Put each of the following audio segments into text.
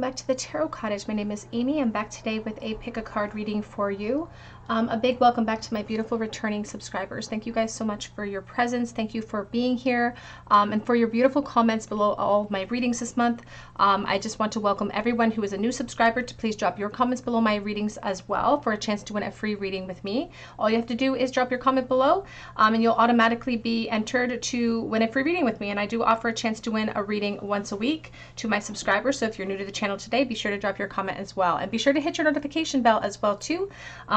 back to the Tarot Cottage. My name is Amy. I'm back today with a pick a card reading for you. A big welcome back to my beautiful returning subscribers. Thank you guys so much for your presence. Thank you for being here and for your beautiful comments below all of my readings this month. I just want to welcome everyone who is a new subscriber to please drop your comments below my readings as well for a chance to win a free reading with me. All you have to do is drop your comment below and you'll automatically be entered to win a free reading with me. And I do offer a chance to win a reading once a week to my subscribers. So if you're new to the channel today, be sure to drop your comment as well. And be sure to hit your notification bell as well too,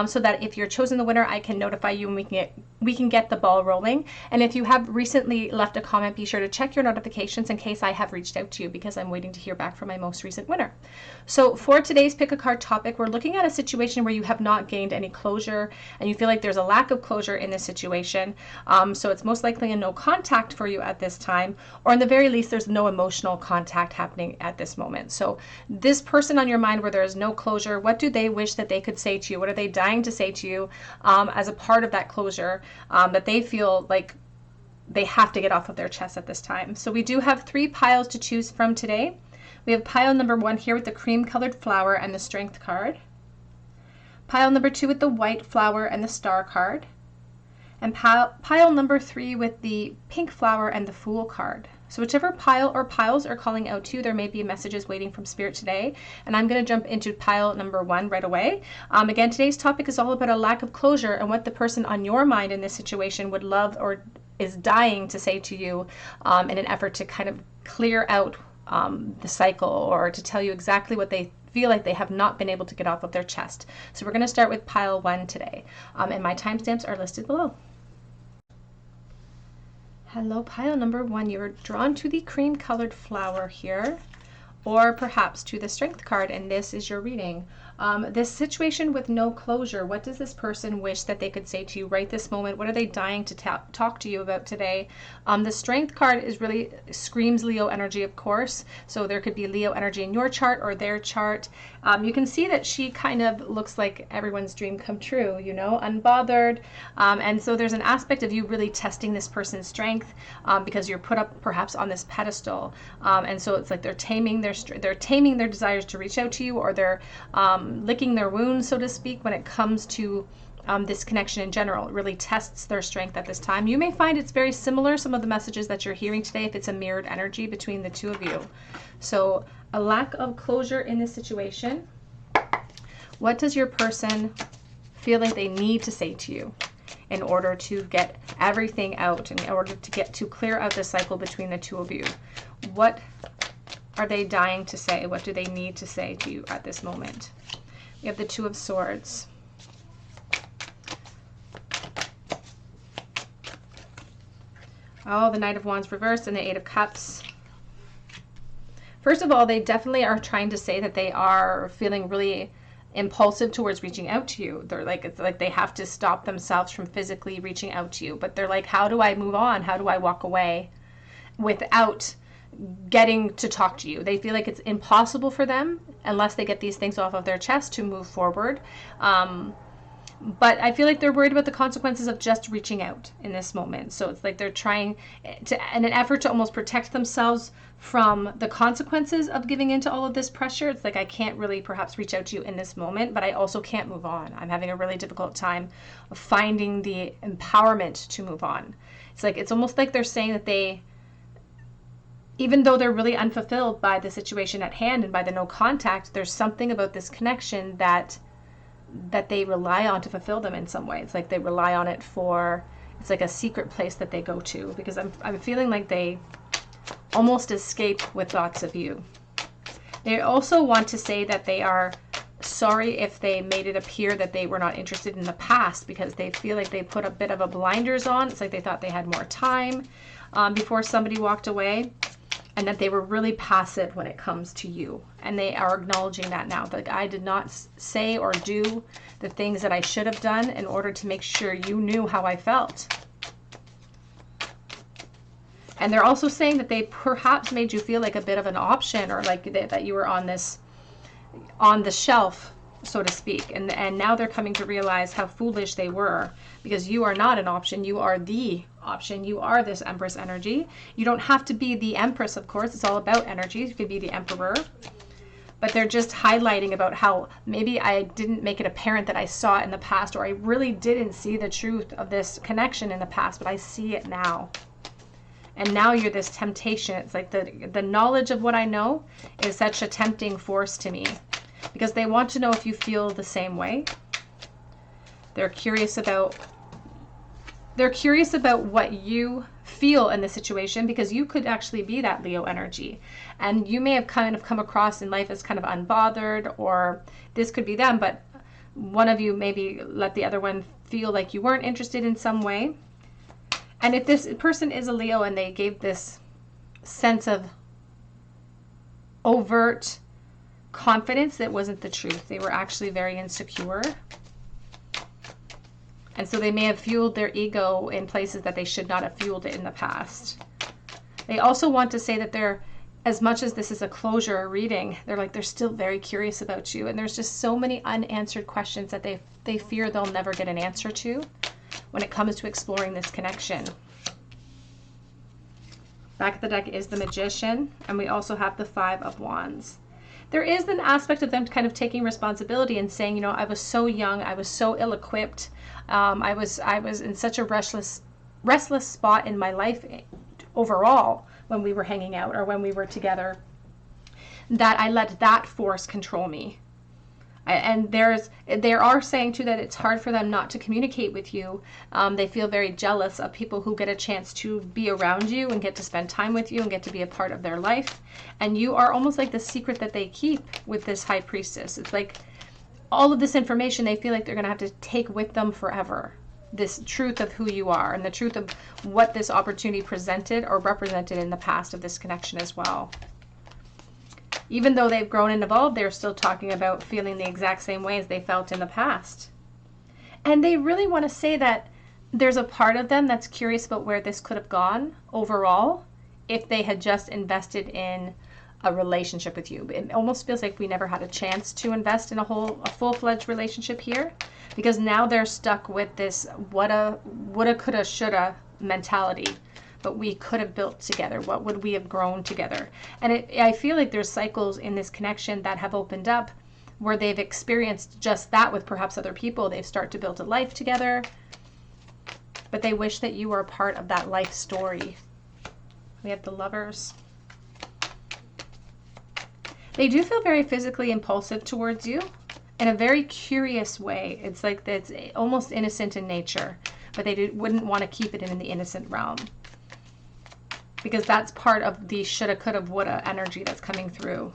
so that if you're chosen the winner, I can notify you and we can get the ball rolling. And if you have recently left a comment, be sure to check your notifications in case I have reached out to you, because I'm waiting to hear back from my most recent winner. So for today's pick a card topic, we're looking at a situation where you have not gained any closure and you feel like there's a lack of closure in this situation. So it's most likely a no contact for you at this time, or in the very least, there's no emotional contact happening at this moment. So this person on your mind where there is no closure, what do they wish that they could say to you? What are they dying to say to you as a part of that closure that they feel like they have to get off of their chest at this time? So we do have 3 piles to choose from today. We have pile number 1 here with the cream colored flower and the strength card. Pile number 2 with the white flower and the star card. And pile number 3 with the pink flower and the fool card. So whichever pile or piles are calling out to you, there may be messages waiting from Spirit today. And I'm going to jump into pile number 1 right away. Again, today's topic is all about a lack of closure and what the person on your mind in this situation would love or is dying to say to you in an effort to kind of clear out the cycle, or to tell you exactly what they feel like they have not been able to get off of their chest. So we're going to start with pile 1 today. And my timestamps are listed below. Hello, pile number 1. You're drawn to the cream colored flower here, or perhaps to the strength card, and this is your reading. This situation with no closure, what does this person wish that they could say to you right this moment? What are they dying to talk to you about today? The strength card is really screams Leo energy, of course. So there could be Leo energy in your chart or their chart. You can see that she kind of looks like everyone's dream come true, you know, unbothered. And so there's an aspect of you really testing this person's strength because you're put up perhaps on this pedestal. And so it's like they're taming their desires to reach out to you, or they're licking their wounds, so to speak, when it comes to this connection in general. It really tests their strength at this time. You may find it's very similar, some of the messages that you're hearing today, if it's a mirrored energy between the two of you. So a lack of closure in this situation. What does your person feel like they need to say to you in order to get everything out, in order to clear out the cycle between the two of you? What are they dying to say? What do they need to say to you at this moment? We have the 2 of Swords. Oh, the Knight of Wands reversed and the 8 of Cups. First of all, they definitely are trying to say that they are feeling really impulsive towards reaching out to you. They're like, it's like they have to stop themselves from physically reaching out to you. But they're like, how do I move on? How do I walk away without getting to talk to you? They feel like it's impossible for them unless they get these things off of their chest to move forward. But I feel like they're worried about the consequences of just reaching out in this moment. So it's like they're trying to, in an effort to almost protect themselves from the consequences of giving into all of this pressure. It's like, I can't really perhaps reach out to you in this moment, but I also can't move on. I'm having a really difficult time of finding the empowerment to move on. It's like, it's almost like they're saying that they, even though they're really unfulfilled by the situation at hand and by the no contact, there's something about this connection that they rely on to fulfill them in some way. It's like they rely on it for, it's like a secret place that they go to, because I'm feeling like they almost escape with thoughts of you. They also want to say that they are sorry if they made it appear that they were not interested in the past, because they feel like they put a bit of a blinders on. It's like they thought they had more time before somebody walked away, and that they were really passive when it comes to you. And they are acknowledging that now. Like, I did not say or do the things that I should have done in order to make sure you knew how I felt. And they're also saying that they perhaps made you feel like a bit of an option, or like that you were on the shelf, so to speak. And now they're coming to realize how foolish they were, because you are not an option. You are the option. You are this Empress energy. You don't have to be the Empress, of course. It's all about energies. You could be the Emperor. but they're just highlighting about how maybe I didn't make it apparent that I saw it in the past, or I really didn't see the truth of this connection in the past, but I see it now. And now you're this temptation. It's like the knowledge of what I know is such a tempting force to me, because they want to know if you feel the same way. They're curious about what you feel in the situation, because you could actually be that Leo energy, and you may have kind of come across in life as kind of unbothered, or this could be them, but one of you maybe let the other one feel like you weren't interested in some way. And if this person is a Leo and they gave this sense of overt confidence that wasn't the truth, they were actually very insecure. And so they may have fueled their ego in places that they should not have fueled it in the past. They also want to say that they're, as much as this is a closure reading, they're still very curious about you. And there's just so many unanswered questions that they fear they'll never get an answer to when it comes to exploring this connection. Back of the deck is the Magician, and we also have the Five of Wands. There is an aspect of them kind of taking responsibility and saying, I was so young, I was so ill-equipped, I was in such a restless spot in my life overall when we were hanging out or when we were together, that I let that force control me. And they are saying too that it's hard for them not to communicate with you. They feel very jealous of people who get a chance to be around you and get to spend time with you and get to be a part of their life. And you are almost like the secret that they keep with this High Priestess. It's like all of this information they feel like they're going to have to take with them forever. This truth of who you are and the truth of what this opportunity presented or represented in the past of this connection as well. Even though they've grown and evolved, they're still talking about feeling the exact same way as they felt in the past. And they really want to say that there's a part of them that's curious about where this could have gone overall if they had just invested in a relationship with you. It almost feels like we never had a chance to invest in a full-fledged relationship here, because now they're stuck with this woulda, coulda, shoulda mentality. But we could have built together. What would we have grown together? And I feel like there's cycles in this connection that have opened up where they've experienced just that with perhaps other people. They've started to build a life together, but they wish that you were a part of that life story. We have the Lovers. They do feel very physically impulsive towards you in a very curious way. It's like it's almost innocent in nature, but they wouldn't want to keep it in the innocent realm, because that's part of the shoulda, coulda, woulda energy that's coming through.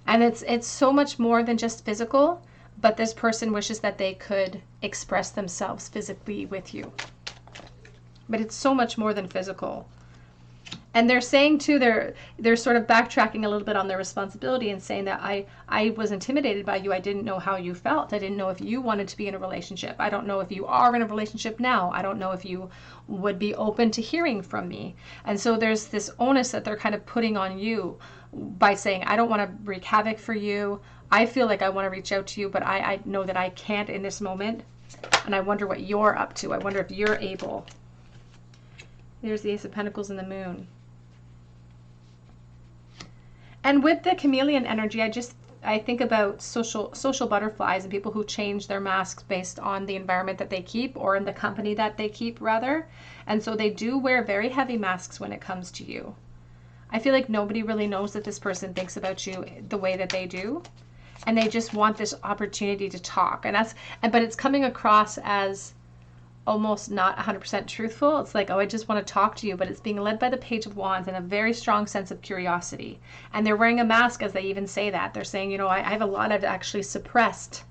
And it's so much more than just physical, but this person wishes that they could express themselves physically with you. But it's so much more than physical. And they're saying too, they're sort of backtracking a little bit on their responsibility and saying that I was intimidated by you. I didn't know how you felt. I didn't know if you wanted to be in a relationship. I don't know if you are in a relationship now. I don't know if you would be open to hearing from me. And so there's this onus that they're kind of putting on you by saying, I don't want to wreak havoc for you. I feel like I want to reach out to you, but I know that I can't in this moment. And I wonder what you're up to. I wonder if you're able. There's the Ace of Pentacles and the Moon. And with the chameleon energy, I think about social butterflies and people who change their masks based on the environment that they keep, or in the company that they keep rather. And so they do wear very heavy masks when it comes to you. I feel like nobody really knows that this person thinks about you the way that they do. And they just want this opportunity to talk. But it's coming across as almost not 100% truthful. It's like, oh, I just want to talk to you, but it's being led by the Page of Wands and a very strong sense of curiosity. And they're wearing a mask as they even say that. They're saying, I have a lot I've actually suppressed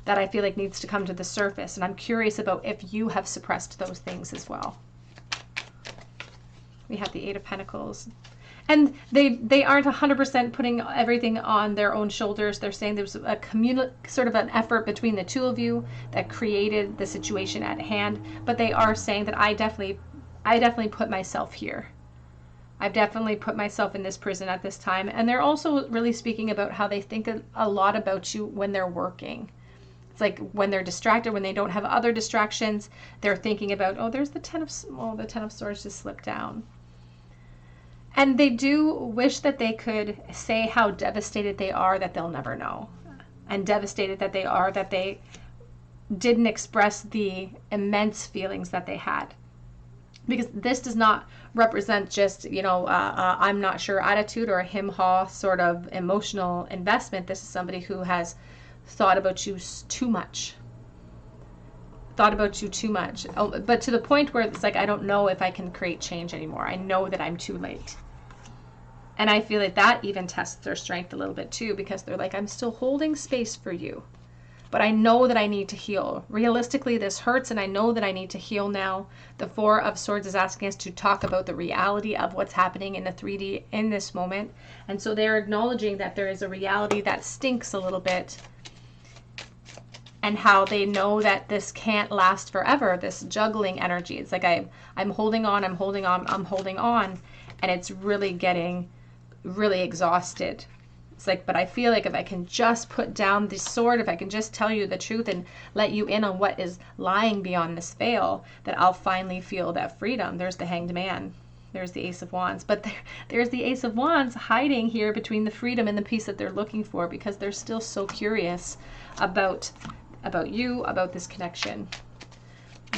that I feel like needs to come to the surface. And I'm curious about if you have suppressed those things as well. We have the Eight of Pentacles. And they aren't 100% putting everything on their own shoulders. They're saying there's a sort of an effort between the two of you that created the situation at hand. But they are saying that I definitely put myself here. I've definitely put myself in this prison at this time. And they're also really speaking about how they think a lot about you when they're working. It's like when they're distracted, when they don't have other distractions, they're thinking about, oh, there's the Ten of Swords just slipped down. And they do wish that they could say how devastated they are that they'll never know. And devastated that they are that they didn't express the immense feelings that they had. Because this does not represent just, you know, I'm not sure attitude or a him-haw sort of emotional investment. This is somebody who has thought about you too much. Thought about you too much. Oh, but to the point where it's like, I don't know if I can create change anymore. I know that I'm too late. And I feel like that even tests their strength a little bit too, because they're like, I'm still holding space for you, but I know that I need to heal. Realistically, this hurts, and I know that I need to heal now. The Four of Swords is asking us to talk about the reality of what's happening in the 3D in this moment. And so they're acknowledging that there is a reality that stinks a little bit, and how they know that this can't last forever, this juggling energy. It's like I'm holding on, I'm holding on, I'm holding on, and it's really getting really exhausted. It's like, but I feel like if I can just put down the sword, if I can just tell you the truth and let you in on what is lying beyond this veil, that I'll finally feel that freedom. There's the Hanged Man. There's the Ace of Wands. But there's the Ace of Wands hiding here between the freedom and the peace that they're looking for, because they're still so curious about you, about this connection.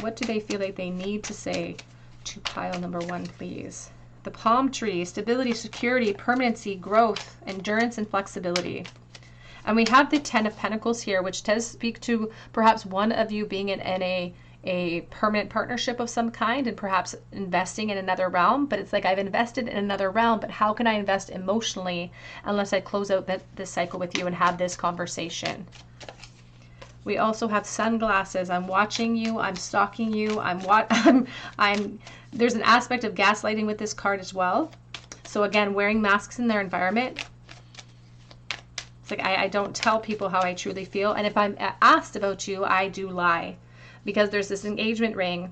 What do they feel like they need to say to pile number 1, please? The palm tree, stability, security, permanency, growth, endurance, and flexibility. And we have the 10 of Pentacles here, which does speak to perhaps one of you being in a permanent partnership of some kind, and perhaps investing in another realm. But it's like, I've invested in another realm, but how can I invest emotionally unless I close out this cycle with you and have this conversation? We also have sunglasses. I'm watching you. I'm stalking you. There's an aspect of gaslighting with this card as well. So again, wearing masks in their environment. It's like, I don't tell people how I truly feel. And if I'm asked about you, I do lie. Because there's this engagement ring.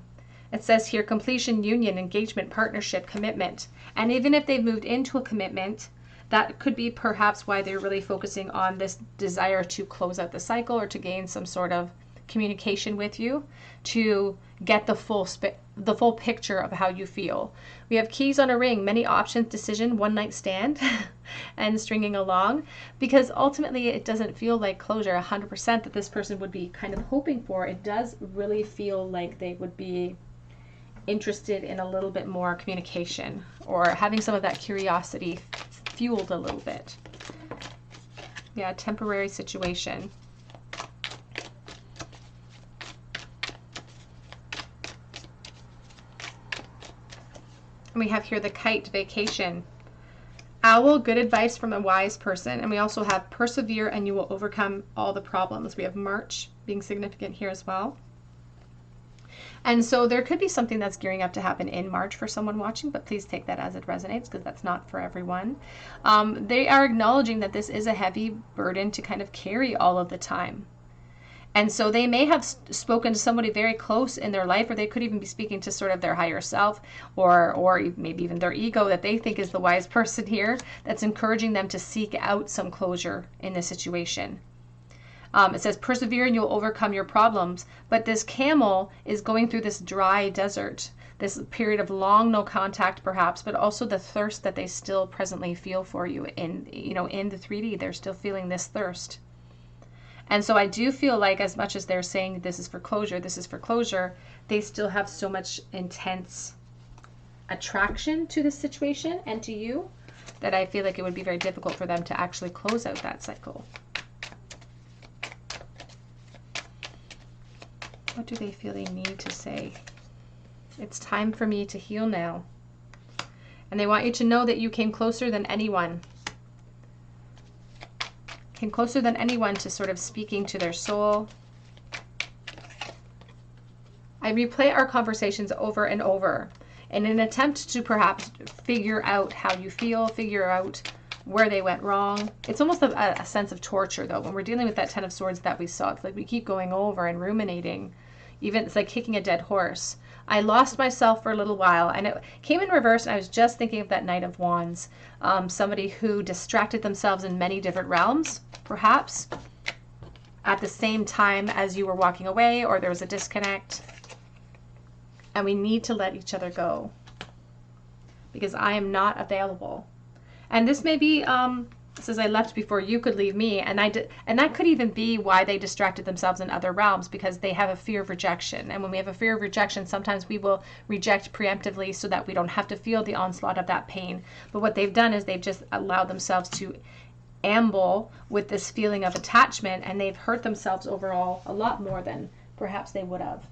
It says here, completion, union, engagement, partnership, commitment. And even if they've moved into a commitment, that could be perhaps why they're really focusing on this desire to close out the cycle, or to gain some sort of communication with you, to get the full picture of how you feel. We have keys on a ring, many options, decision, one night stand, and stringing along, because ultimately it doesn't feel like closure 100% that this person would be kind of hoping for. It does really feel like they would be interested in a little bit more communication, or having some of that curiosity fueled a little bit. Yeah, temporary situation. And we have here the Kite, vacation. Owl, good advice from a wise person. And we also have persevere and you will overcome all the problems. We have March being significant here as well. And so there could be something that's gearing up to happen in March for someone watching, but please take that as it resonates, because that's not for everyone. They are acknowledging that this is a heavy burden to kind of carry all of the time. And so they may have spoken to somebody very close in their life, or they could even be speaking to sort of their higher self, or maybe even their ego that they think is the wise person here, that's encouraging them to seek out some closure in this situation. It says, persevere and you'll overcome your problems. But this camel is going through this dry desert, this period of long no contact perhaps, but also the thirst that they still presently feel for you in the 3D. They're still feeling this thirst. And so I do feel like, as much as they're saying this is for closure, they still have so much intense attraction to this situation and to you, that I feel like it would be very difficult for them to actually close out that cycle. What do they feel they need to say? It's time for me to heal now. And they want you to know that you came closer than anyone. Came closer than anyone to sort of speaking to their soul. I replay our conversations over and over in an attempt to perhaps figure out how you feel, figure out where they went wrong. It's almost a sense of torture, though, when we're dealing with that 10 of Swords that we saw. It's like we keep going over and ruminating. Even it's like kicking a dead horse. I lost myself for a little while, and it came in reverse, and I was just thinking of that Knight of Wands. Somebody who distracted themselves in many different realms, perhaps, at the same time as you were walking away, or there was a disconnect. And we need to let each other go. because I am not available. And this may be, says I left before you could leave me, and that could even be why they distracted themselves in other realms, because they have a fear of rejection. And when we have a fear of rejection, sometimes we will reject preemptively so that we don't have to feel the onslaught of that pain. But what they've done is they've just allowed themselves to amble with this feeling of attachment, and they've hurt themselves overall a lot more than perhaps they would have.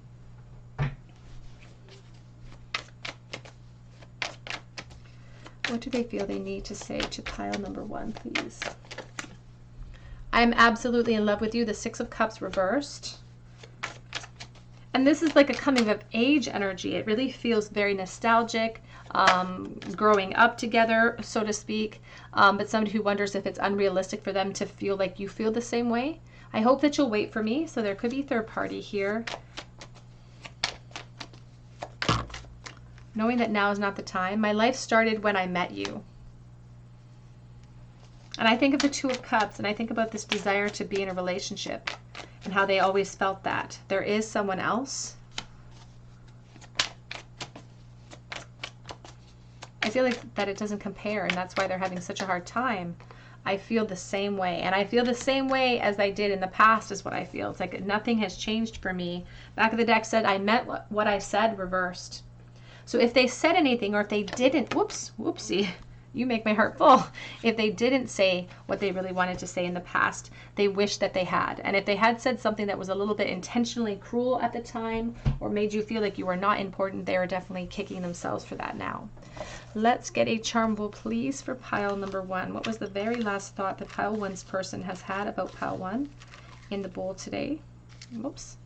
What do they feel they need to say to pile number 1, please? I'm absolutely in love with you. The 6 of Cups reversed. And this is like a coming of age energy. It really feels very nostalgic, growing up together, so to speak. But somebody who wonders if it's unrealistic for them to feel like you feel the same way. I hope that you'll wait for me. So there could be third party here. Knowing that now is not the time. My life started when I met you. And I think of the 2 of Cups, and I think about this desire to be in a relationship and how they always felt that. There is someone else. I feel like that it doesn't compare, and that's why they're having such a hard time. I feel the same way, and I feel the same way as I did in the past is what I feel. It's like nothing has changed for me. Back of the deck said I meant what I said, reversed. So if they said anything, or if they didn't, whoopsie, you make my heart full. If they didn't say what they really wanted to say in the past, they wish that they had. And if they had said something that was a little bit intentionally cruel at the time, or made you feel like you were not important, they are definitely kicking themselves for that now. Let's get a charm bowl, please, for pile number 1. What was the very last thought that pile 1's person has had about pile 1 in the bowl today? Whoops.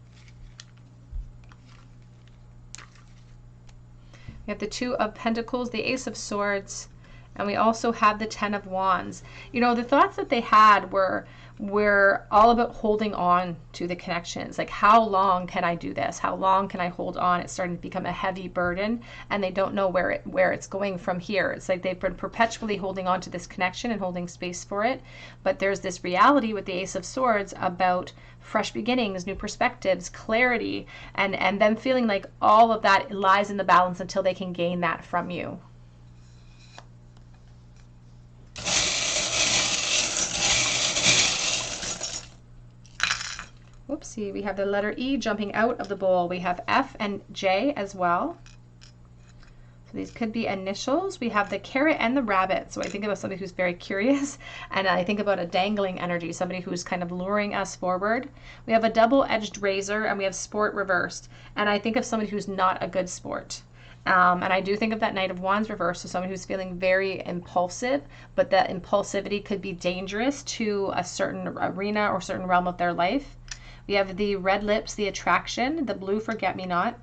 We have the 2 of Pentacles, the Ace of Swords, and we also have the 10 of Wands. You know, the thoughts that they had were all about holding on to the connections. Like, how long can I do this? How long can I hold on? It's starting to become a heavy burden, and they don't know where it's going from here. It's like they've been perpetually holding on to this connection and holding space for it. But there's this reality with the Ace of Swords about fresh beginnings, new perspectives, clarity, and them feeling like all of that lies in the balance until they can gain that from you. Whoopsie, we have the letter E jumping out of the bowl. We have F and J as well. So these could be initials. We have the carrot and the rabbit. So I think about somebody who's very curious, and I think about a dangling energy, somebody who's kind of luring us forward. We have a double-edged razor, and we have sport reversed. And I think of somebody who's not a good sport. And I do think of that Knight of Wands reversed, so someone who's feeling very impulsive, but that impulsivity could be dangerous to a certain arena or certain realm of their life. We have the red lips, the attraction, the blue forget-me-not.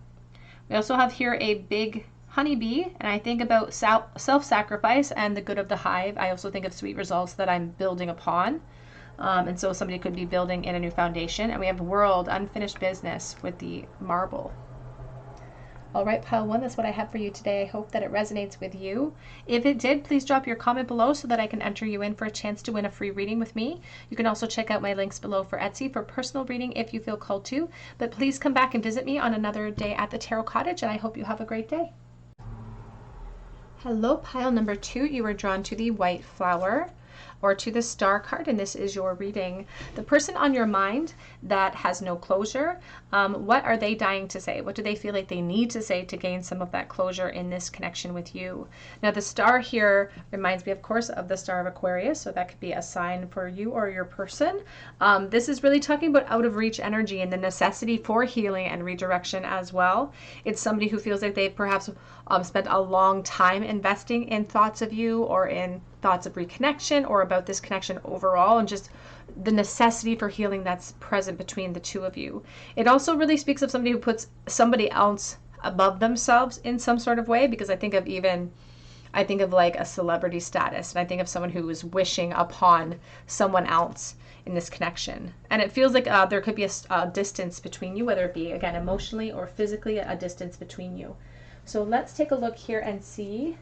We also have here a big honeybee, and I think about self-sacrifice and the good of the hive. I also think of sweet results that I'm building upon. And so somebody could be building in a new foundation. And we have world, unfinished business with the marble. All right, pile 1, that's what I have for you today. I hope that it resonates with you. If it did, please drop your comment below so that I can enter you in for a chance to win a free reading with me. You can also check out my links below for Etsy for personal reading if you feel called to. But please come back and visit me on another day at the Tarot Cottage, and I hope you have a great day. Hello, pile number 2. You were drawn to the white flower or to the star card, and this is your reading. The person on your mind that has no closure, what are they dying to say? What do they feel like they need to say to gain some of that closure in this connection with you? Now, the star here reminds me, of course, of the star of Aquarius, so that could be a sign for you or your person. This is really talking about out of reach energy and the necessity for healing and redirection as well. It's somebody who feels like they've perhaps spent a long time investing in thoughts of you or in thoughts of reconnection or about this connection overall, and just the necessity for healing that's present between the two of you. It also really speaks of somebody who puts somebody else above themselves in some sort of way, because I think of like a celebrity status, and I think of someone who is wishing upon someone else in this connection. And it feels like there could be a distance between you, whether it be, again, emotionally or physically, a distance between you. So let's take a look here and see.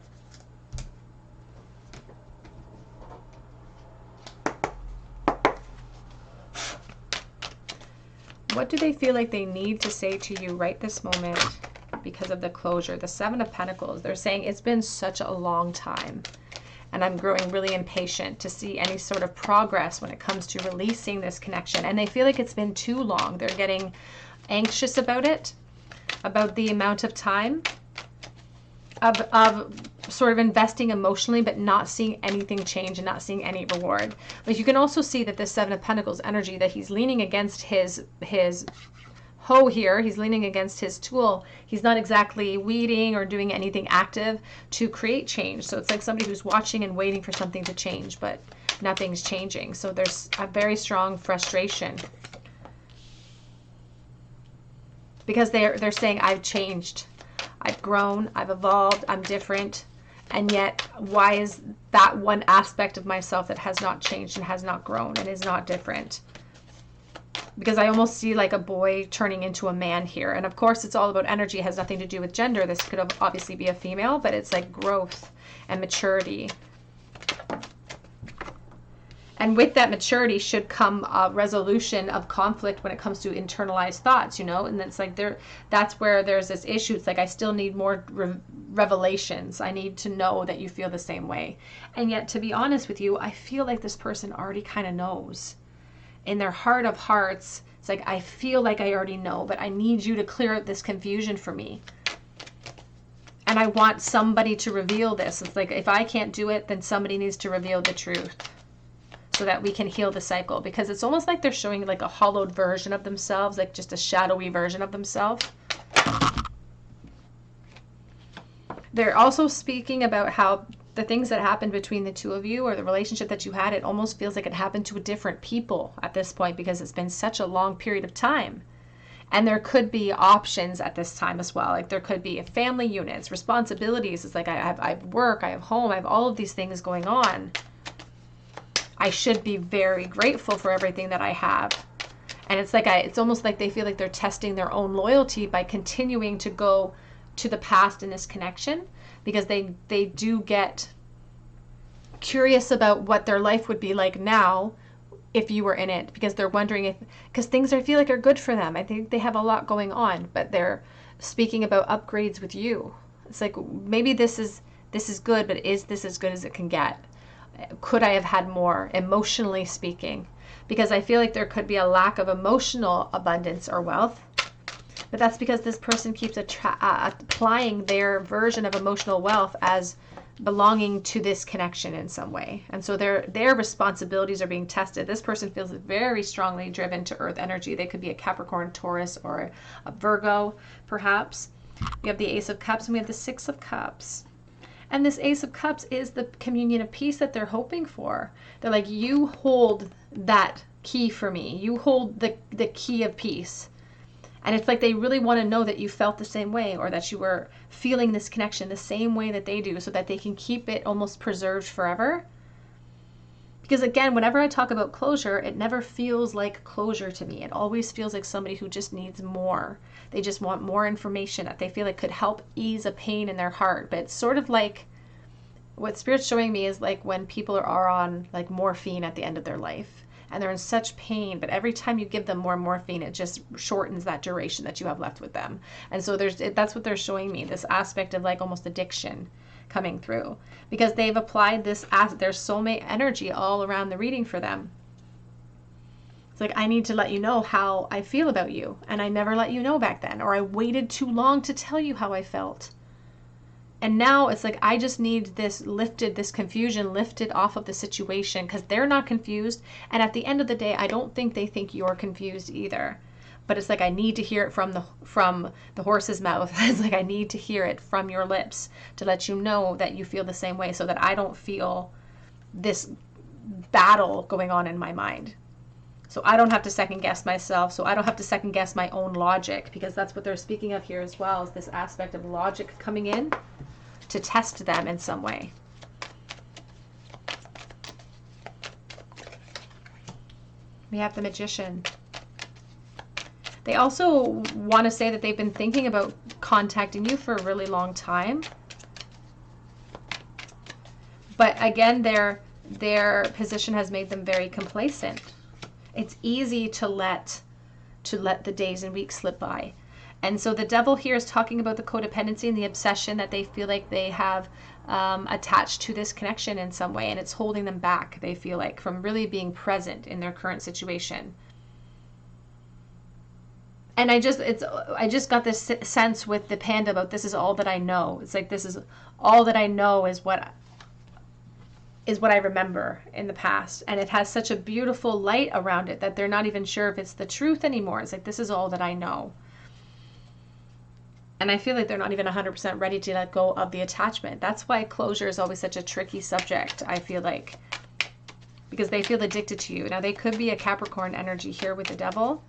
What do they feel like they need to say to you right this moment? because of the closure. The Seven of Pentacles, they're saying it's been such a long time. And I'm growing really impatient to see any sort of progress when it comes to releasing this connection. And they feel like it's been too long. They're getting anxious about it, about the amount of time of sort of investing emotionally, but not seeing anything change and not seeing any reward. But you can also see that this Seven of Pentacles energy, that he's leaning against his hoe here. He's leaning against his tool. He's not exactly weeding or doing anything active to create change. So it's like somebody who's watching and waiting for something to change, but nothing's changing. So there's a very strong frustration because they're saying, I've changed, I've grown, I've evolved, I'm different. And yet, why is that one aspect of myself that has not changed and has not grown and is not different? Because I almost see like a boy turning into a man here. And of course, it's all about energy. It has nothing to do with gender. This could obviously be a female, but it's like growth and maturity. And with that maturity should come a resolution of conflict when it comes to internalized thoughts, you know? And it's like that's where there's this issue. It's like, I still need more revelations. I need to know that you feel the same way. And yet, to be honest with you, I feel like this person already kind of knows. In their heart of hearts, it's like, I feel like I already know, but I need you to clear out this confusion for me. And I want somebody to reveal this. It's like, if I can't do it, then somebody needs to reveal the truth so that we can heal the cycle. Because it's almost like they're showing like a hollowed version of themselves, like just a shadowy version of themselves. They're also speaking about how the things that happened between the two of you, or the relationship that you had, it almost feels like it happened to different people at this point because it's been such a long period of time. And there could be options at this time as well. Like there could be family units, responsibilities. It's like I have work, I have home, I have all of these things going on. I should be very grateful for everything that I have. And it's like it's almost like they feel like they're testing their own loyalty by continuing to go to the past in this connection, because they do get curious about what their life would be like now if you were in it, because they're wondering because things I feel like are good for them. I think they have a lot going on, but they're speaking about upgrades with you. It's like, maybe this is good, but is this as good as it can get? Could I have had more, emotionally speaking? Because I feel like there could be a lack of emotional abundance or wealth. But that's because this person keeps applying their version of emotional wealth as belonging to this connection in some way. And so their responsibilities are being tested. This person feels very strongly driven to earth energy. They could be a Capricorn, Taurus, or a Virgo, perhaps. We have the Ace of Cups and we have the Six of Cups. And this Ace of Cups is the communion of peace that they're hoping for. They're like, you hold that key for me. You hold the key of peace. And it's like they really want to know that you felt the same way, or that you were feeling this connection the same way that they do, so that they can keep it almost preserved forever. Because again, whenever I talk about closure, it never feels like closure to me. It always feels like somebody who just needs more. They just want more information that they feel like could help ease a pain in their heart. But it's sort of like, what Spirit's showing me is like when people are on like morphine at the end of their life. And they're in such pain, but every time you give them more morphine, it just shortens that duration that you have left with them. And so that's what they're showing me, this aspect of like almost addiction coming through, because they've applied this their soulmate energy all around the reading for them. It's like, I need to let you know how I feel about you, and I never let you know back then, or I waited too long to tell you how I felt. And now it's like, I just need this confusion lifted off of the situation, because they're not confused. And at the end of the day, I don't think they think you're confused either. But it's like, I need to hear it from the horse's mouth. It's like, I need to hear it from your lips to let you know that you feel the same way, so that I don't feel this battle going on in my mind. So I don't have to second guess myself. So I don't have to second guess my own logic, because that's what they're speaking of here as well, is this aspect of logic coming in to test them in some way. We have the Magician. They also want to say that they've been thinking about contacting you for a really long time. But again, their position has made them very complacent. It's easy to let the days and weeks slip by. And so the devil here is talking about the codependency and the obsession that they feel like they have attached to this connection in some way, and it's holding them back, they feel like, from really being present in their current situation. And I just got this sense with the panda about this is all that I know. It's like, this is all that I know is what I remember in the past. And it has such a beautiful light around it that they're not even sure if it's the truth anymore. It's like, this is all that I know. And I feel like they're not even 100% ready to let go of the attachment. That's why closure is always such a tricky subject, I feel like, because they feel addicted to you. Now, they could be a Capricorn energy here with the devil,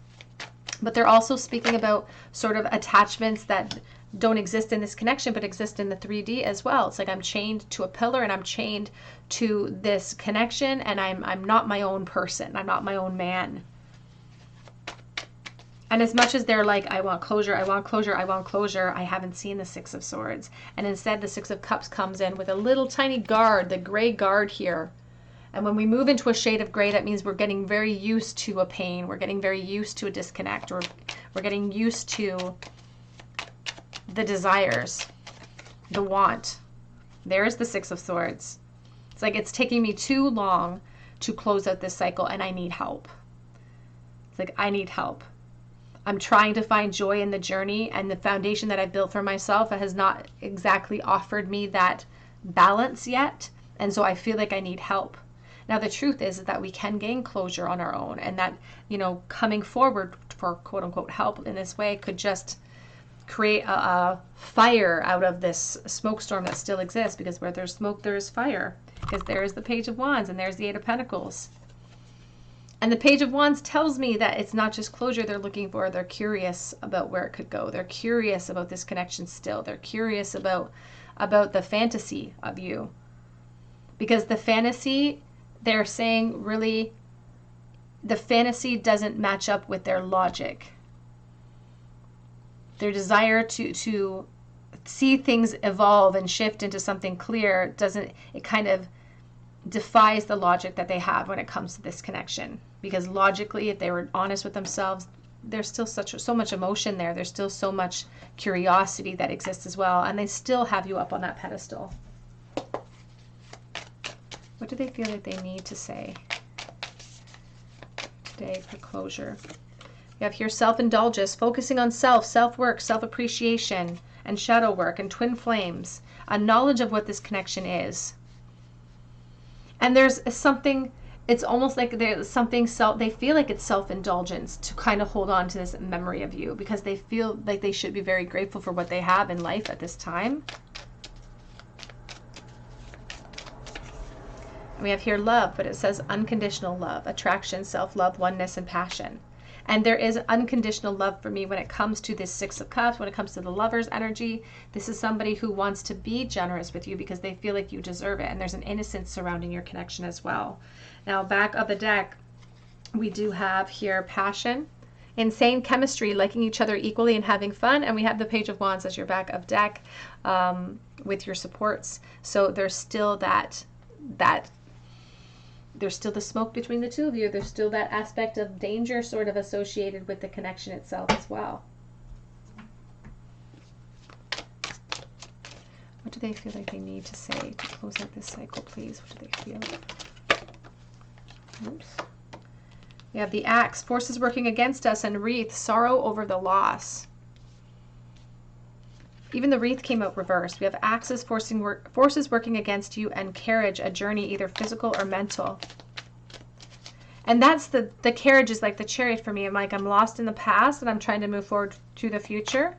but they're also speaking about sort of attachments that don't exist in this connection, but exist in the 3D as well. It's like, I'm chained to a pillar and I'm chained to this connection, and I'm not my own person. I'm not my own man. And as much as they're like, I want closure, I want closure, I want closure, I haven't seen the Six of Swords. And instead, the Six of Cups comes in with a little tiny guard, the gray guard here. And when we move into a shade of gray, that means we're getting very used to a pain. We're getting very used to a disconnect, or we're getting used to the desires, the want. There's the Six of Swords. It's like, it's taking me too long to close out this cycle, and I need help. It's like, I need help. I'm trying to find joy in the journey, and the foundation that I built for myself has not exactly offered me that balance yet. And so I feel like I need help. Now, the truth is that we can gain closure on our own, and that, you know, coming forward for quote unquote help in this way could just create a fire out of this smoke storm that still exists, because where there's smoke, there is fire, because there's the Page of Wands and there's the Eight of Pentacles. And the Page of Wands tells me that it's not just closure they're looking for. They're curious about where it could go. They're curious about this connection still. They're curious about the fantasy of you. Because the fantasy, they're saying, really, the fantasy doesn't match up with their logic. Their desire to see things evolve and shift into something clear it kind of defies the logic that they have when it comes to this connection. Because logically, if they were honest with themselves, there's still so much emotion there. There's still so much curiosity that exists as well. And they still have you up on that pedestal. What do they feel like they need to say today for closure? You have here self-indulgence, focusing on self-work, self-appreciation, and shadow work, and twin flames, a knowledge of what this connection is. And there's something, it's almost like there's something, they feel like it's self-indulgence to kind of hold on to this memory of you, because they feel like they should be very grateful for what they have in life at this time. And we have here love, but it says unconditional love, attraction, self-love, oneness, and passion. And there is unconditional love for me when it comes to this Six of Cups, when it comes to the Lover's energy. This is somebody who wants to be generous with you because they feel like you deserve it. And there's an innocence surrounding your connection as well. Now, back of the deck, we do have here passion, insane chemistry, liking each other equally and having fun. And we have the Page of Wands as your back of deck with your supports. So there's still there's still the smoke between the two of you. There's still that aspect of danger sort of associated with the connection itself as well. What do they feel like they need to say to close out this cycle, please? What do they feel? Oops. We have the Axe, forces working against us, and Wreath, sorrow over the loss. Even the Wreath came out reversed. We have Axes, forces working against you, and Carriage, a journey either physical or mental. And that's the Carriage is like the Chariot for me. I'm like, I'm lost in the past and I'm trying to move forward to the future.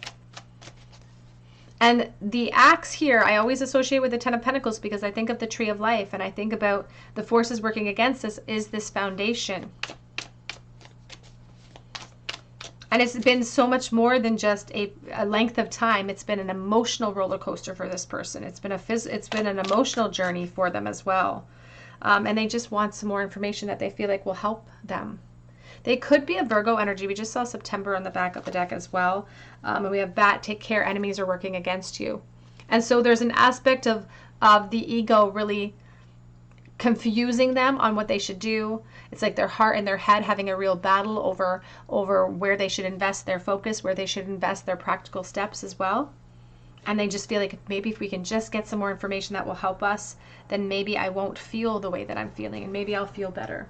And the Axe here, I always associate with the Ten of Pentacles, because I think of the Tree of Life, and I think about the forces working against us is this foundation. And it's been so much more than just a length of time. It's been an emotional roller coaster for this person. It's been an emotional journey for them as well. And they just want some more information that they feel like will help them. They could be a Virgo energy. We just saw September on the back of the deck as well. And we have Bat, take care, enemies are working against you. And so there's an aspect of the ego really confusing them on what they should do. It's like their heart and their head having a real battle over where they should invest their focus, where they should invest their practical steps as well. And they just feel like maybe if we can just get some more information that will help us, then maybe I won't feel the way that I'm feeling, and maybe I'll feel better.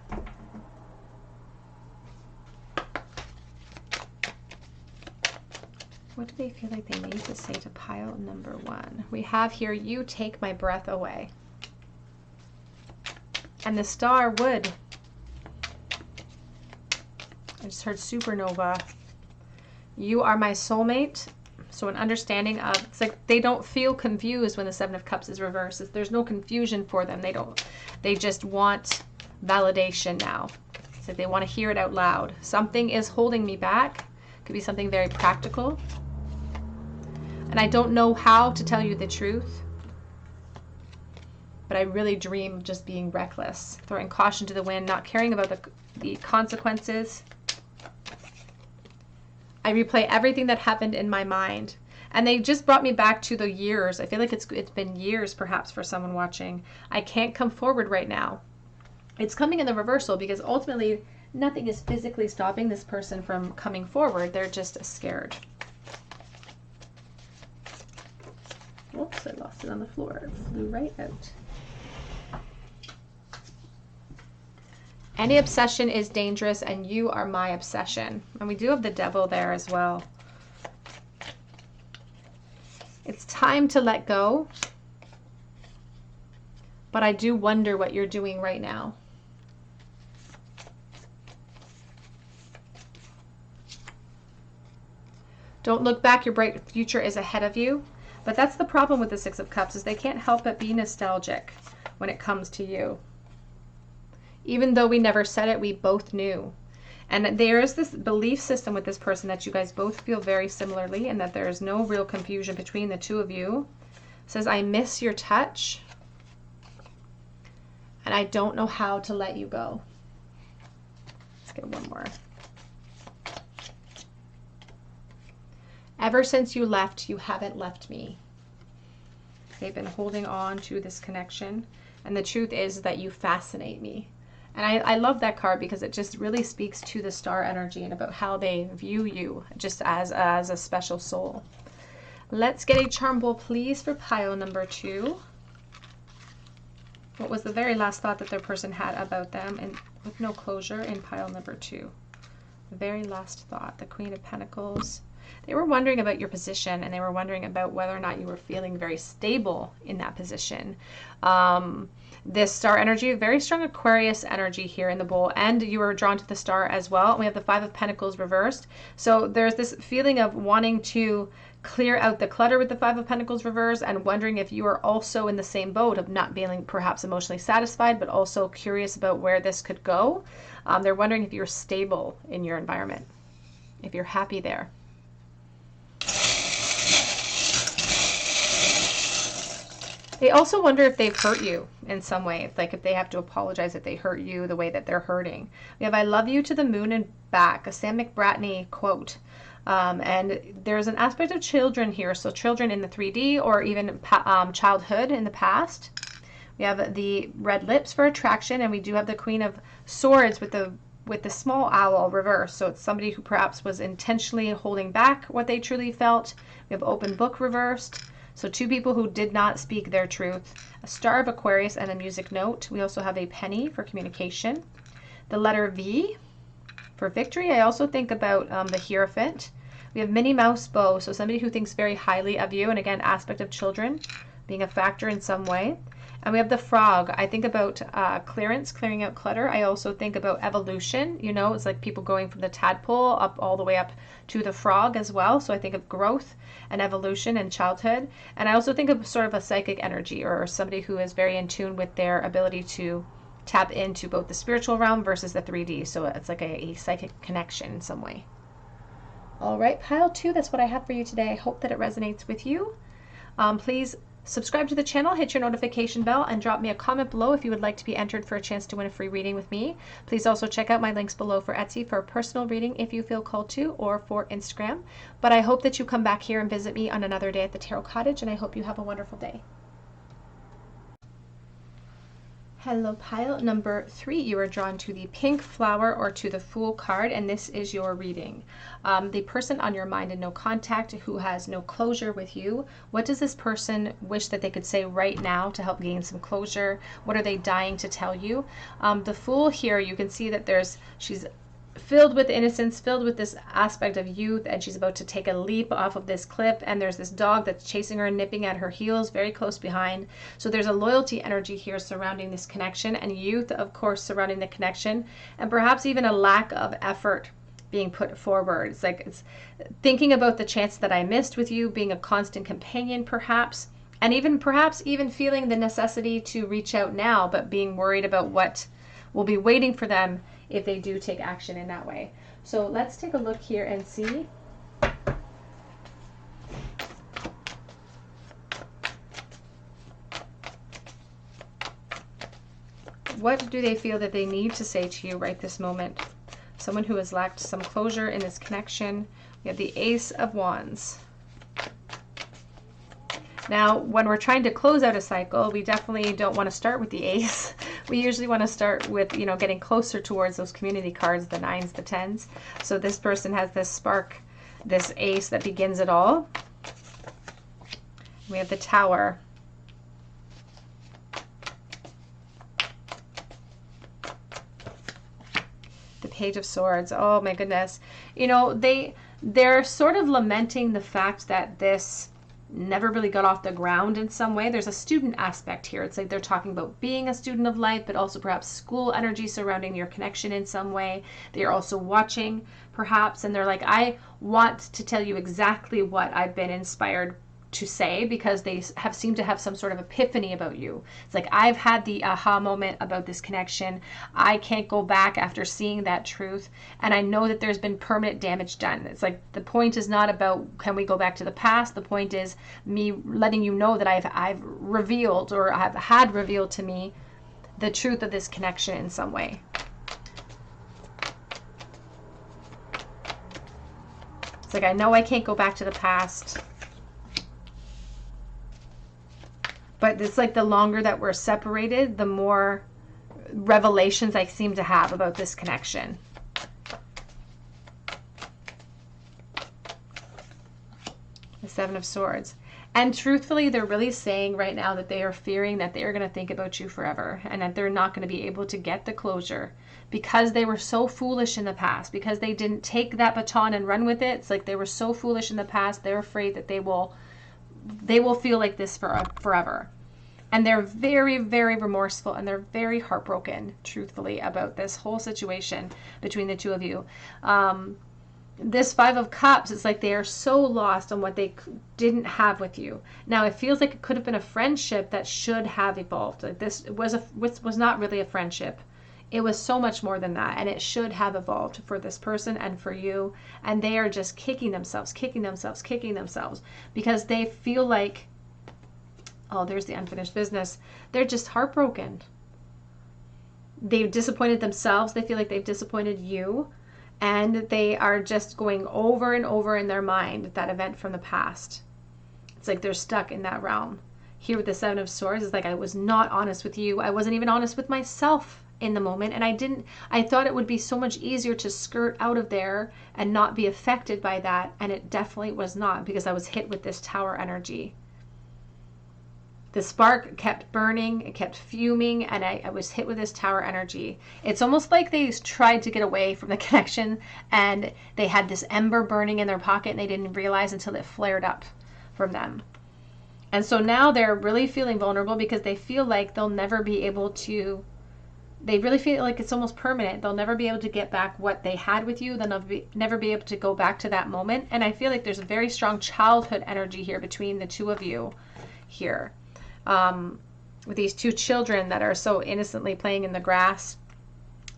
What do they feel like they need to say to pile number 1? We have here, you take my breath away. And the star would. I just heard supernova. You are my soulmate. So an understanding of, it's like they don't feel confused when the Seven of Cups is reversed. There's no confusion for them. They just want validation now. It's like they want to hear it out loud. Something is holding me back. Could be something very practical. And I don't know how to tell you the truth, but I really dream of just being reckless, throwing caution to the wind, not caring about the consequences. I replay everything that happened in my mind. And they just brought me back to the years. I feel like it's been years perhaps for someone watching. I can't come forward right now. It's coming in the reversal because ultimately nothing is physically stopping this person from coming forward. They're just scared. Oops, I lost it on the floor. It flew right out. Any obsession is dangerous, and you are my obsession. And we do have the devil there as well. It's time to let go, but I do wonder what you're doing right now. Don't look back, your bright future is ahead of you. But that's the problem with the Six of Cups, is they can't help but be nostalgic when it comes to you. Even though we never said it, we both knew. And there is this belief system with this person that you guys both feel very similarly, and that there is no real confusion between the two of you. It says, I miss your touch, and I don't know how to let you go. Let's get one more. Ever since you left, you haven't left me. They've been holding on to this connection. And the truth is that you fascinate me. And I love that card because it just really speaks to the star energy and about how they view you just as a special soul. Let's get a charm bowl, please, for pile number 2. What was the very last thought that their person had about them, and with no closure, in pile number 2? The very last thought, the Queen of Pentacles. They were wondering about your position, and they were wondering about whether or not you were feeling very stable in that position. This star energy, very strong Aquarius energy here in the bowl, and you were drawn to the star as well. We have the Five of Pentacles reversed. So there's this feeling of wanting to clear out the clutter with the Five of Pentacles reversed, and wondering if you are also in the same boat of not feeling perhaps emotionally satisfied, but also curious about where this could go. They're wondering if you're stable in your environment, if you're happy there. They also wonder if they've hurt you in some way. It's like if they have to apologize if they hurt you the way that they're hurting. We have I love you to the moon and back, a Sam McBratney quote. And there's an aspect of children here. So children in the 3D or even childhood in the past. We have the red lips for attraction, and we do have the Queen of Swords with the small owl reverse. So it's somebody who perhaps was intentionally holding back what they truly felt. We have open book reversed. So two people who did not speak their truth. A star of Aquarius and a music note. We also have a penny for communication. The letter V for victory. I also think about the Hierophant. We have Minnie Mouse bow. So somebody who thinks very highly of you. And again, aspect of children being a factor in some way. And we have the frog. I think about clearance, clearing out clutter. I also think about evolution. You know, it's like people going from the tadpole up all the way up to the frog as well. So I think of growth and evolution and childhood. And I also think of sort of a psychic energy, or somebody who is very in tune with their ability to tap into both the spiritual realm versus the 3D. So it's like a psychic connection in some way. All right, pile 2, that's what I have for you today. I hope that it resonates with you. Please subscribe to the channel, hit your notification bell, and drop me a comment below if you would like to be entered for a chance to win a free reading with me. Please also check out my links below for Etsy for a personal reading if you feel called to, or for Instagram. But I hope that you come back here and visit me on another day at the Tarot Cottage, and I hope you have a wonderful day. Hello, pile number 3. You are drawn to the pink flower or to the Fool card, and this is your reading. The person on your mind and no contact who has no closure with you. What does this person wish that they could say right now to help gain some closure? What are they dying to tell you? The Fool here, you can see that she's filled with innocence, filled with this aspect of youth, and she's about to take a leap off of this cliff, and there's this dog that's chasing her and nipping at her heels very close behind. So there's a loyalty energy here surrounding this connection, and youth, of course, surrounding the connection, and perhaps even a lack of effort being put forward. It's like it's thinking about the chance that I missed with you, being a constant companion perhaps, and even perhaps even feeling the necessity to reach out now, but being worried about what will be waiting for them if they do take action in that way. So let's take a look here and see what do they feel that they need to say to you right this moment. Someone who has lacked some closure in this connection. We have the Ace of Wands. Now, when we're trying to close out a cycle, we definitely don't want to start with the Ace. We usually want to start with, getting closer towards those community cards, the 9s, the 10s. So this person has this spark, this Ace that begins it all. We have the Tower. The Page of Swords. Oh my goodness. They're sort of lamenting the fact that this never really got off the ground in some way. There's a student aspect here. It's like they're talking about being a student of life, but also perhaps school energy surrounding your connection in some way. They're also watching perhaps, and they're like, I want to tell you exactly what I've been inspired to say, because they seem to have some sort of epiphany about you. It's like, I've had the aha moment about this connection. I can't go back after seeing that truth, and I know that there's been permanent damage done. It's like the point is not about can we go back to the past. The point is me letting you know that I've revealed, or I've had revealed to me, the truth of this connection in some way. It's like, I know I can't go back to the past, but it's like the longer that we're separated, the more revelations I seem to have about this connection. The Seven of Swords. And truthfully, they're really saying right now that they are fearing that they are going to think about you forever, and that they're not going to be able to get the closure because they were so foolish in the past, because they didn't take that baton and run with it. It's like they were so foolish in the past, they're afraid that they will feel like this forever. And they're very, very remorseful, and they're very heartbroken, truthfully, about this whole situation between the two of you. This Five of Cups, it's like they are so lost on what they didn't have with you. Now, it feels like it could have been a friendship that should have evolved. Like this was not really a friendship. It was so much more than that, and it should have evolved for this person and for you. And they are just kicking themselves, because they feel like, oh, there's the unfinished business. They're just heartbroken. They've disappointed themselves. They feel like they've disappointed you, and they are just going over and over in their mind that event from the past. It's like they're stuck in that realm. Here with the Seven of Swords, it's like, I was not honest with you. I wasn't even honest with myself in the moment, and I thought it would be so much easier to skirt out of there and not be affected by that, and it definitely was not, because I was hit with this Tower energy. The spark kept burning, it kept fuming, and I was hit with this Tower energy. It's almost like they tried to get away from the connection, and they had this ember burning in their pocket, and they didn't realize until it flared up from them. And so now they're really feeling vulnerable, because they feel like they'll never be able to, they really feel like it's almost permanent. They'll never be able to get back what they had with you. They'll never be able to go back to that moment. And I feel like there's a very strong childhood energy here between the two of you here. With these two children that are so innocently playing in the grass.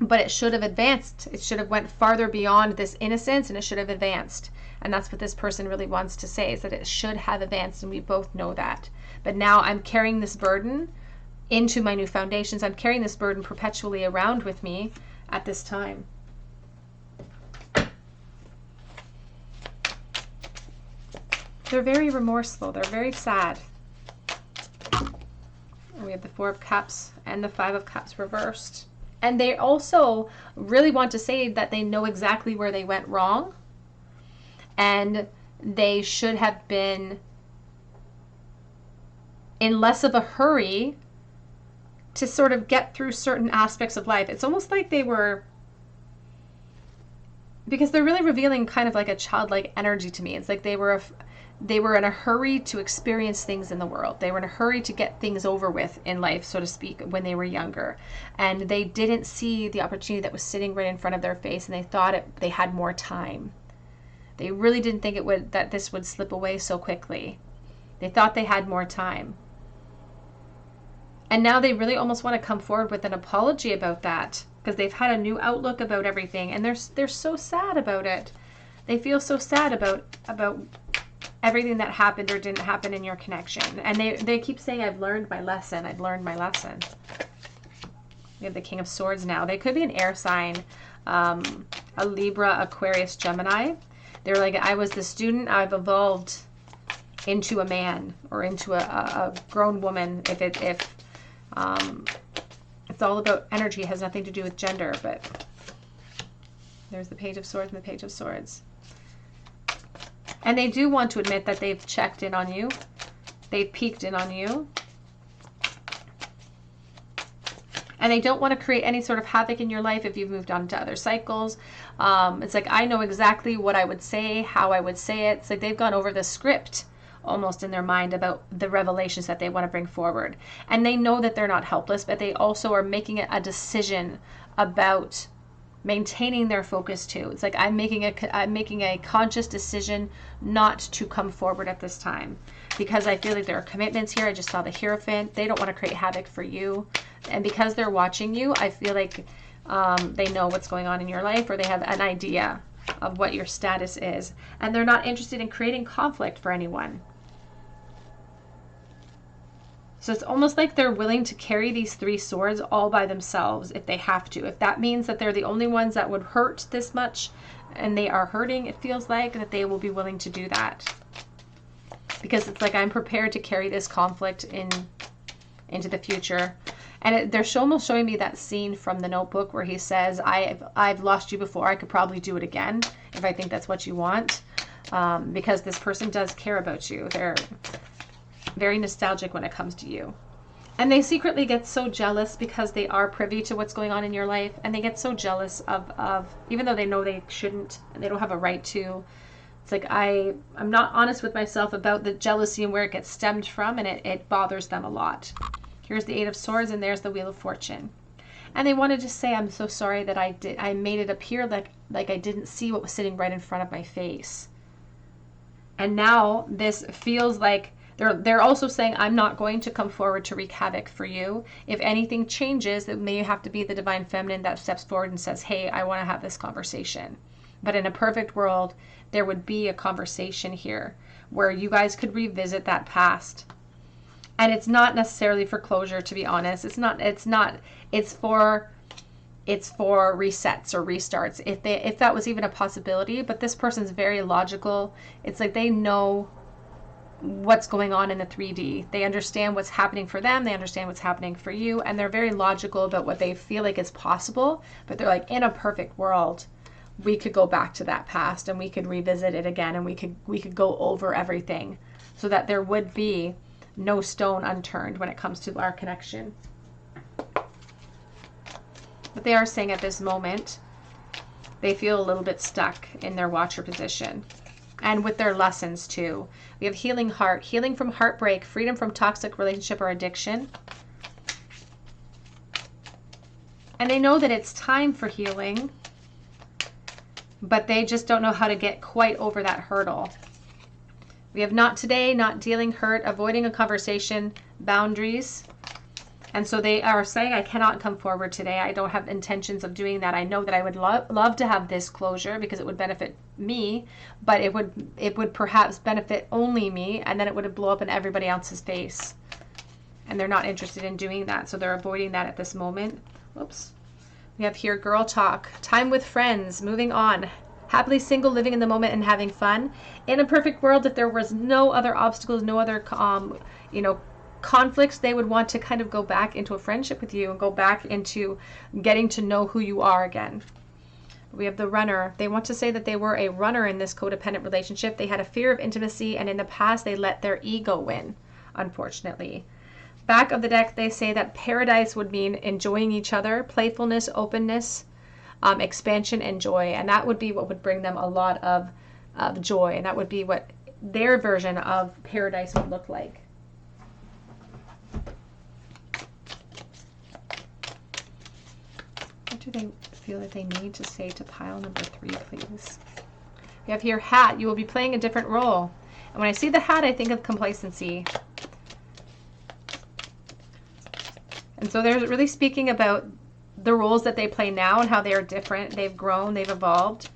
But it should have advanced. It should have went farther beyond this innocence, and it should have advanced. And that's what this person really wants to say, is that it should have advanced, and we both know that. But now I'm carrying this burden into my new foundations. I'm carrying this burden perpetually around with me at this time. They're very remorseful. They're very sad. We have the Four of Cups and the Five of Cups reversed. And they also really want to say that they know exactly where they went wrong. And they should have been in less of a hurry to sort of get through certain aspects of life. It's almost like they were, because they're really revealing kind of like a childlike energy to me. It's like they were in a hurry to experience things in the world. They were in a hurry to get things over with in life, so to speak, when they were younger. And they didn't see the opportunity that was sitting right in front of their face, and they thought they had more time. They really didn't think that this would slip away so quickly. They thought they had more time. And now they really almost want to come forward with an apology about that, because they've had a new outlook about everything, and they're so sad about it. They feel so sad about everything that happened or didn't happen in your connection. And they keep saying, I've learned my lesson. I've learned my lesson. We have the King of Swords now. They could be an air sign, a Libra, Aquarius, Gemini. They're like, I was the student, I've evolved into a man or into a grown woman. It's all about energy. It has nothing to do with gender, but there's the Page of Swords and the Page of Swords. And they do want to admit that they've checked in on you. They've peeked in on you. And they don't want to create any sort of havoc in your life if you've moved on to other cycles. It's like, I know exactly what I would say, how I would say it. It's like they've gone over the script almost in their mind about the revelations that they want to bring forward. And they know that they're not helpless, but they also are making a decision about maintaining their focus too. It's like, I'm making a conscious decision not to come forward at this time, because I feel like there are commitments here. I just saw the Hierophant. They don't want to create havoc for you. And because they're watching you, I feel like they know what's going on in your life, or they have an idea of what your status is. And they're not interested in creating conflict for anyone. So it's almost like they're willing to carry these three swords all by themselves if they have to. If that means that they're the only ones that would hurt this much, and they are hurting, it feels like that they will be willing to do that. Because it's like, I'm prepared to carry this conflict into the future. And they're almost showing me that scene from The Notebook where he says, I've lost you before. I could probably do it again if I think that's what you want. Because this person does care about you. They're very nostalgic when it comes to you. And they secretly get so jealous because they are privy to what's going on in your life. And they get so jealous of even though they know they shouldn't and they don't have a right to. It's like, I'm not honest with myself about the jealousy and where it gets stemmed from. And it bothers them a lot. Here's the Eight of Swords, and there's the Wheel of Fortune. And they want to just say, I'm so sorry that I made it appear like I didn't see what was sitting right in front of my face. And now this feels like they're also saying, I'm not going to come forward to wreak havoc for you. If anything changes, it may have to be the Divine Feminine that steps forward and says, hey, I want to have this conversation. But in a perfect world, there would be a conversation here where you guys could revisit that past. And it's not necessarily for closure, to be honest. It's for resets or restarts, if that was even a possibility. But this person's very logical. It's like they know what's going on in the 3D. They understand what's happening for them. They understand what's happening for you. And they're very logical about what they feel like is possible. But they're like, in a perfect world, we could go back to that past and we could revisit it again, and we could go over everything so that there would be no stone unturned when it comes to our connection. But they are saying at this moment, they feel a little bit stuck in their watcher position. And with their lessons too. We have healing heart, healing from heartbreak, freedom from toxic relationship or addiction. And they know that it's time for healing, but they just don't know how to get quite over that hurdle. We have not today, not dealing hurt, avoiding a conversation, boundaries. And so they are saying, I cannot come forward today. I don't have intentions of doing that. I know that I would love to have this closure because it would benefit me, but it would perhaps benefit only me, and then it would blow up in everybody else's face. And they're not interested in doing that, so they're avoiding that at this moment. Whoops. We have here girl talk, time with friends, moving on. Happily single, living in the moment and having fun. In a perfect world, if there was no other obstacles, no other conflicts, they would want to kind of go back into a friendship with you and go back into getting to know who you are again. We have the runner. They want to say that they were a runner in this codependent relationship. They had a fear of intimacy, and in the past they let their ego win, unfortunately. Back of the deck, they say that paradise would mean enjoying each other, playfulness, openness, expansion, and joy. And that would be what would bring them a lot of joy. And that would be what their version of paradise would look like. What do they feel that they need to say to pile number 3, please? We have here hat. You will be playing a different role. And when I see the hat, I think of complacency. And so they're really speaking about the roles that they play now and how they are different. They've grown, they've evolved,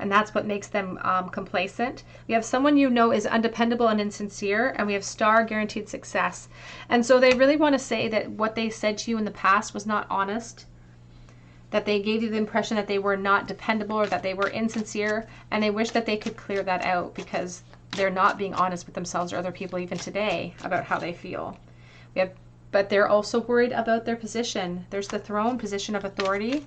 and that's what makes them complacent. We have someone you know is undependable and insincere, and we have star, guaranteed success. And so they really want to say that what they said to you in the past was not honest, that they gave you the impression that they were not dependable or that they were insincere, and they wish that they could clear that out because they're not being honest with themselves or other people even today about how they feel. But they're also worried about their position. There's the throne, position of authority.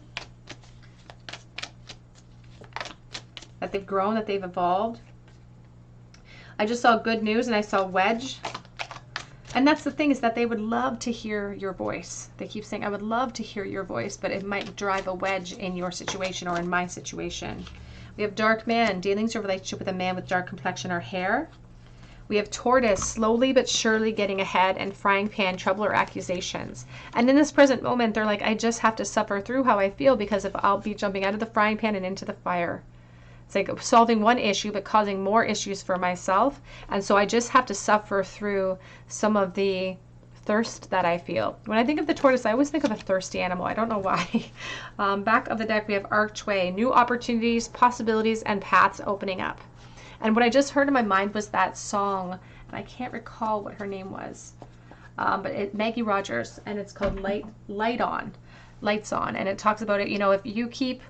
That they've grown, that they've evolved. I just saw good news and I saw wedge. And that's the thing, is that they would love to hear your voice. They keep saying, I would love to hear your voice, but it might drive a wedge in your situation or in my situation. We have dark man, dealings or relationship with a man with dark complexion or hair. We have tortoise, slowly but surely getting ahead, and frying pan, trouble or accusations. And in this present moment, they're like, I just have to suffer through how I feel, because if I'll be jumping out of the frying pan and into the fire. It's like solving one issue, but causing more issues for myself. And so I just have to suffer through some of the thirst that I feel. When I think of the tortoise, I always think of a thirsty animal. I don't know why. Back of the deck, we have archway, new opportunities, possibilities, and paths opening up. And what I just heard in my mind was that song, and I can't recall what her name was, but Maggie Rogers, and it's called Lights On, and it talks about it, you know, if you keep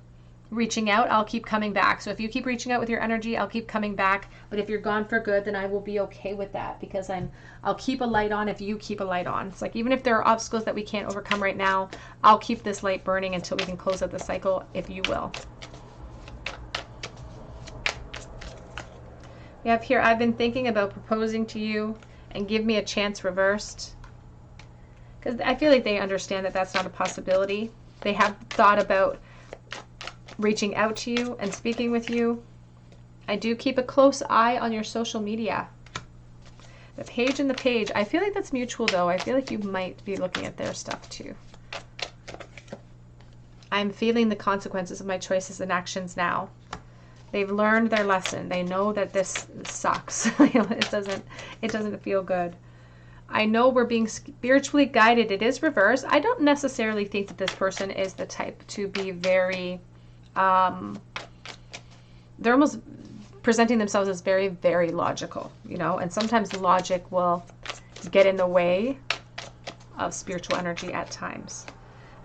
reaching out, I'll keep coming back. So if you keep reaching out with your energy, I'll keep coming back. But if you're gone for good, then I will be okay with that, because I'll keep a light on if you keep a light on. It's like, even if there are obstacles that we can't overcome right now, I'll keep this light burning until we can close out the cycle, if you will. We have here, I've been thinking about proposing to you, and give me a chance reversed. Because I feel like they understand that that's not a possibility. They have thought about reaching out to you and speaking with you. I do keep a close eye on your social media. The page and the page, I feel like that's mutual though. I feel like you might be looking at their stuff too. I'm feeling the consequences of my choices and actions now. They've learned their lesson. They know that this sucks. It doesn't feel good. I know we're being spiritually guided. It is reversed. I don't necessarily think that this person is the type to be very, they're almost presenting themselves as very, very logical, you know, and sometimes logic will get in the way of spiritual energy at times.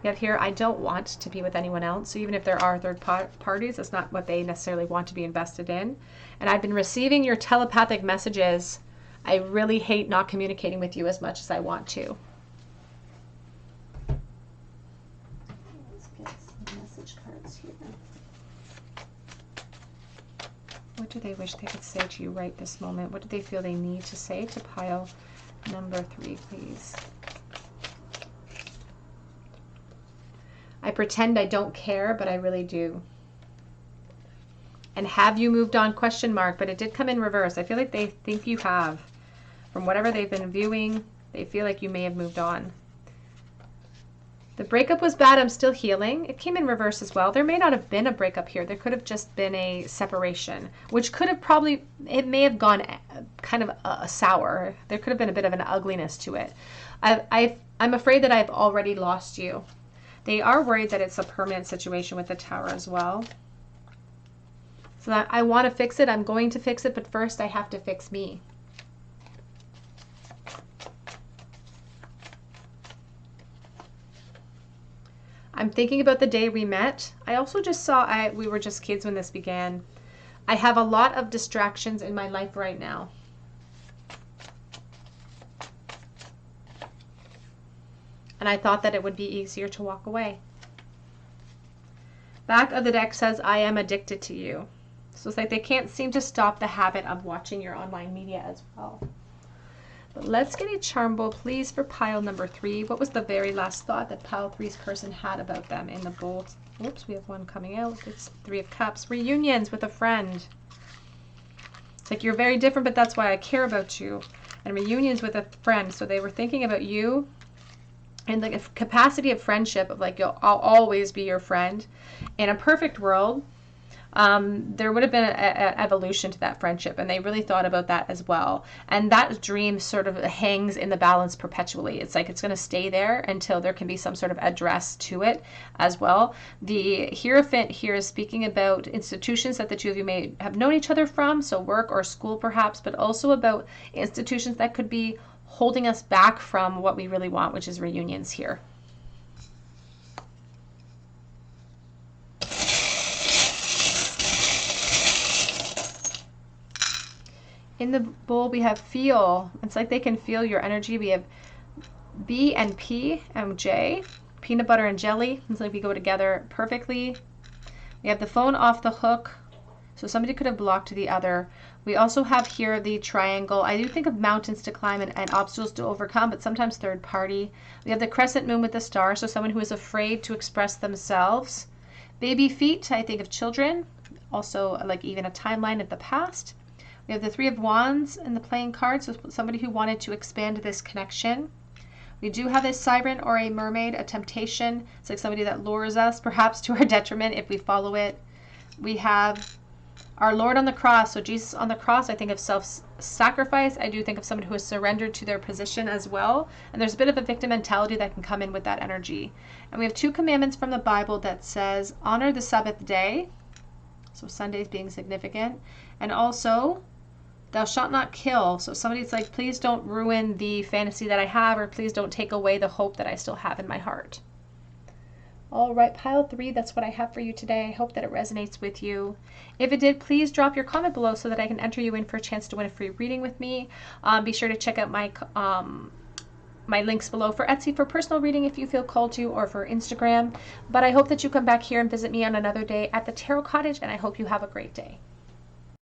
We have here, I don't want to be with anyone else. So even if there are third parties, that's not what they necessarily want to be invested in. And I've been receiving your telepathic messages. I really hate not communicating with you as much as I want to. Let's get some message cards here. What do they wish they could say to you right this moment? What do they feel they need to say to pile number 3, please? I pretend I don't care, but I really do. And have you moved on? Question mark, but it did come in reverse. I feel like they think you have. From whatever they've been viewing, they feel like you may have moved on. The breakup was bad. I'm still healing. It came in reverse as well. There may not have been a breakup here. There could have just been a separation, which could have probably, it may have gone kind of a sour. There could have been a bit of an ugliness to it. I'm afraid that I've already lost you. They are worried that it's a permanent situation with the Tower as well. So that I want to fix it. I'm going to fix it, but first I have to fix me. I'm thinking about the day we met. I also just saw we were just kids when this began. I have a lot of distractions in my life right now. and I thought that it would be easier to walk away. Back of the deck says, I am addicted to you. So it's like they can't seem to stop the habit of watching your online media as well. But let's get a charm bowl, please, for pile number 3. What was the very last thought that pile 3's person had about them in the bowl? Oops, we have one coming out. It's 3 of Cups. Reunions with a friend. It's like you're very different, but that's why I care about you. And reunions with a friend. So they were thinking about you in the capacity of friendship, of like, I'll always be your friend. In a perfect world, there would have been an evolution to that friendship, and they really thought about that as well. And that dream sort of hangs in the balance perpetually. It's like it's going to stay there until there can be some sort of address to it as well. The Hierophant here is speaking about institutions that the two of you may have known each other from, so work or school perhaps, but also about institutions that could be holding us back from what we really want, which is reunions here. In the bowl, we have feel. It's like they can feel your energy. We have B and P and J, peanut butter and jelly. It's like we go together perfectly. We have the phone off the hook. So somebody could have blocked the other. We also have here the triangle. I do think of mountains to climb and obstacles to overcome, but sometimes third party. We have the crescent moon with the star, so someone who is afraid to express themselves. Baby feet, I think of children. Also like even a timeline of the past. We have the 3 of Wands in the playing card, so somebody who wanted to expand this connection. We do have a siren or a mermaid, a temptation. It's like somebody that lures us, perhaps to our detriment if we follow it. We have our Lord on the cross. So Jesus on the cross, I think of self-sacrifice. I do think of someone who has surrendered to their position as well. And there's a bit of a victim mentality that can come in with that energy. And we have 2 commandments from the Bible that says, honor the Sabbath day. So Sundays being significant. And also, thou shalt not kill. So somebody's like, please don't ruin the fantasy that I have, or please don't take away the hope that I still have in my heart. All right, pile 3, that's what I have for you today. I hope that it resonates with you. If it did, please drop your comment below so that I can enter you in for a chance to win a free reading with me. Be sure to check out my links below for Etsy for personal reading if you feel called to, or for Instagram. But I hope that you come back here and visit me on another day at the Tarot Cottage, and I hope you have a great day.